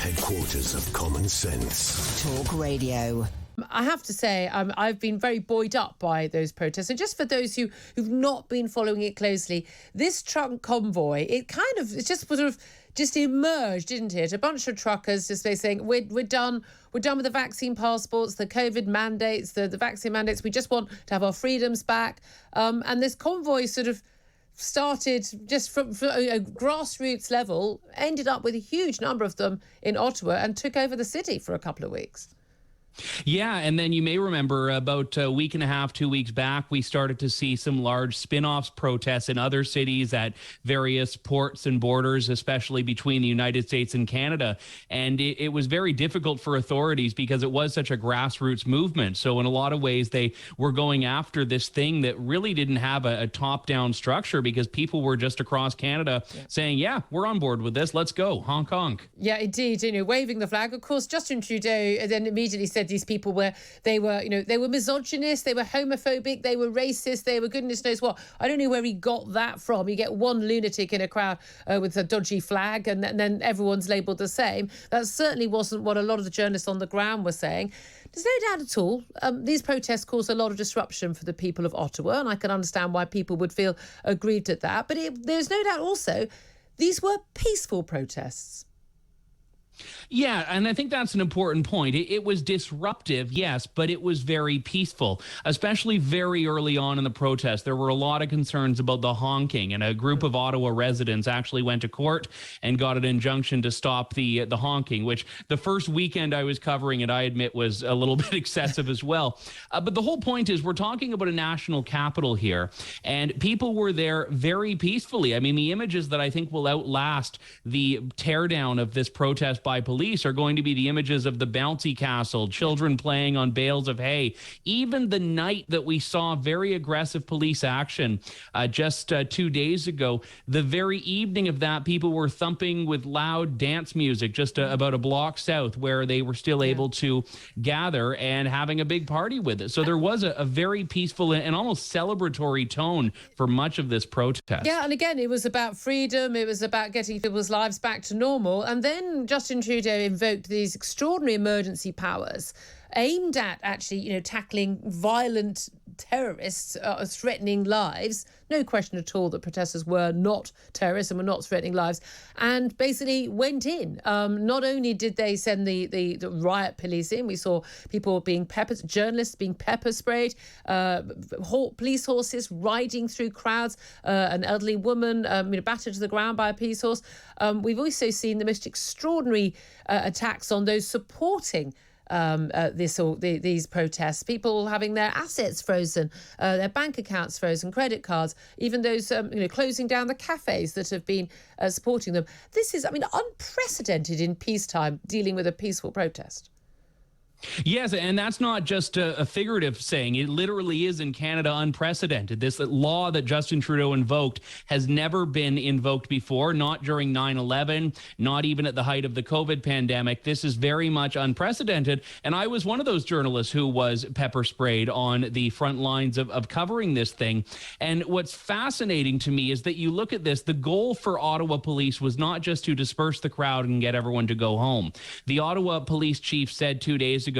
Headquarters of common sense. Talk Radio. I have to say, I've been very buoyed up by those protests. And just for those who've not been following it closely, this truck convoy, it just emerged, didn't it? A bunch of truckers just saying, we're done with the vaccine passports, the COVID mandates, the vaccine mandates. We just want to have our freedoms back. And this convoy sort of started just from a grassroots level, ended up with a huge number of them in Ottawa and took over the city for a couple of weeks. Yeah, and then you may remember about a week and a half, 2 weeks back, we started to see some large spin-offs protests in other cities at various ports and borders, especially between the United States and Canada. And it was very difficult for authorities because it was such a grassroots movement. So in a lot of ways, they were going after this thing that really didn't have a top-down structure because people were just across Canada saying, yeah, we're on board with this. Let's go. Honk, honk. Yeah, indeed. Waving the flag. Of course, Justin Trudeau then immediately said these people were misogynist, they were homophobic, they were racist, they were goodness knows what. I don't know where he got that from. You get one lunatic in a crowd with a dodgy flag and then everyone's labelled the same. That certainly wasn't what a lot of the journalists on the ground were saying. There's no doubt at all. These protests caused a lot of disruption for the people of Ottawa, and I can understand why people would feel aggrieved at that. But there's no doubt also these were peaceful protests. Yeah, and I think that's an important point. It was disruptive, yes, but it was very peaceful, especially very early on in the protest. There were a lot of concerns about the honking, and a group of Ottawa residents actually went to court and got an injunction to stop the honking, which the first weekend I was covering it, I admit, was a little bit excessive as well. But the whole point is we're talking about a national capital here, and people were there very peacefully. I mean, the images that I think will outlast the teardown of this protest by police are going to be the images of the bouncy castle, children playing on bales of hay. Even the night that we saw very aggressive police action just 2 days ago, the very evening of that, people were thumping with loud dance music just about a block south where they were still able to gather and having a big party with it. So there was a very peaceful and almost celebratory tone for much of this protest. Yeah, and again, it was about freedom. It was about getting people's lives back to normal. And then Justin Trudeau invoked these extraordinary emergency powers aimed at actually, tackling violent terrorists threatening lives. No question at all that protesters were not terrorists and were not threatening lives, and basically went in. Not only did they send the riot police in, we saw people journalists being pepper sprayed, police horses riding through crowds, an elderly woman battered to the ground by a police horse. We've also seen the most extraordinary attacks on those supporting these protests, people having their assets frozen, their bank accounts frozen, credit cards, even those closing down the cafes that have been supporting them. This is, unprecedented in peacetime, dealing with a peaceful protest. Yes, and that's not just a figurative saying. It literally is in Canada unprecedented. This law that Justin Trudeau invoked has never been invoked before, not during 9/11, not even at the height of the COVID pandemic. This is very much unprecedented. And I was one of those journalists who was pepper sprayed on the front lines of covering this thing. And what's fascinating to me is that you look at this, the goal for Ottawa police was not just to disperse the crowd and get everyone to go home. The Ottawa police chief said 2 days ago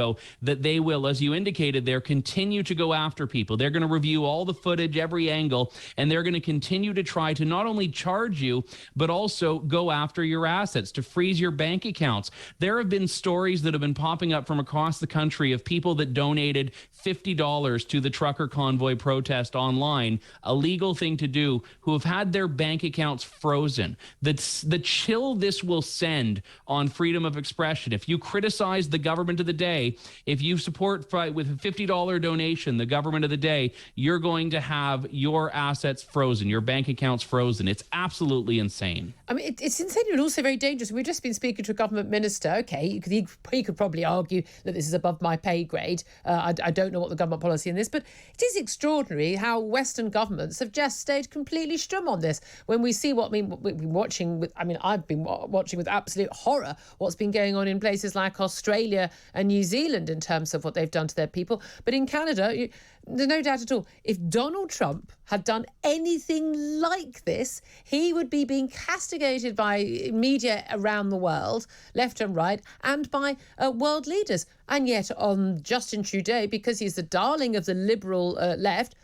that they will, as you indicated there, continue to go after people. They're going to review all the footage, every angle, and they're going to continue to try to not only charge you, but also go after your assets, to freeze your bank accounts. There have been stories that have been popping up from across the country of people that donated $50 to the trucker convoy protest online, a legal thing to do, who have had their bank accounts frozen. The chill this will send on freedom of expression. If you criticize the government of the day, if you support with a $50 donation the government of the day, you're going to have your assets frozen, your bank accounts frozen. It's absolutely insane. It's insane and also very dangerous. We've just been speaking to a government minister. Okay, he could probably argue that this is above my pay grade. I don't know what the government policy in this, but it is extraordinary how Western governments have just stayed completely strum on this. When we see I've been watching with absolute horror what's been going on in places like Australia and New Zealand. Zealand in terms of what they've done to their people. But in Canada, there's no doubt at all, if Donald Trump had done anything like this, he would be being castigated by media around the world, left and right, and by world leaders. And yet on Justin Trudeau, because he's the darling of the Liberal left,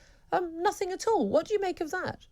nothing at all. What do you make of that?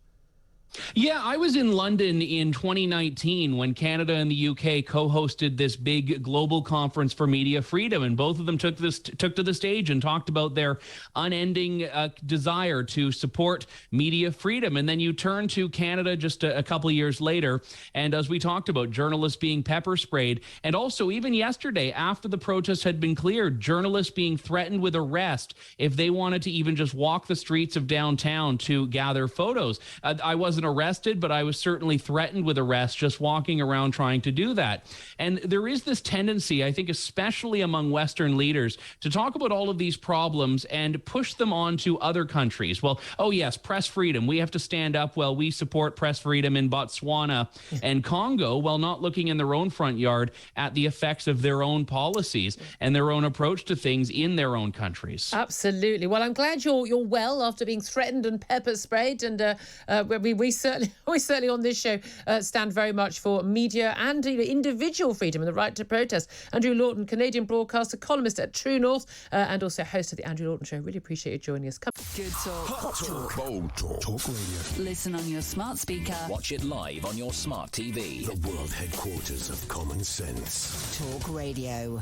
Yeah, I was in London in 2019 when Canada and the UK co-hosted this big global conference for media freedom, and both of them took to the stage and talked about their unending desire to support media freedom. And then you turn to Canada just a couple of years later, and as we talked about, journalists being pepper sprayed, and also even yesterday after the protests had been cleared, journalists being threatened with arrest if they wanted to even just walk the streets of downtown to gather photos. I wasn't arrested, but I was certainly threatened with arrest just walking around trying to do that. And there is this tendency, I think, especially among Western leaders, to talk about all of these problems and push them on to other countries. Well, oh yes, press freedom. We have to stand up. Well, we support press freedom in Botswana and Congo, while not looking in their own front yard at the effects of their own policies and their own approach to things in their own countries. Absolutely. Well, I'm glad you're well after being threatened and pepper sprayed, and we certainly on this show stand very much for media and individual freedom and the right to protest. Andrew Lawton, Canadian broadcaster, columnist at True North, and also host of the Andrew Lawton Show. Really appreciate you joining us. Good talk. Hot talk. Bold talk. Talk radio. Listen on your smart speaker. Watch it live on your smart TV. The world headquarters of common sense. Talk Radio.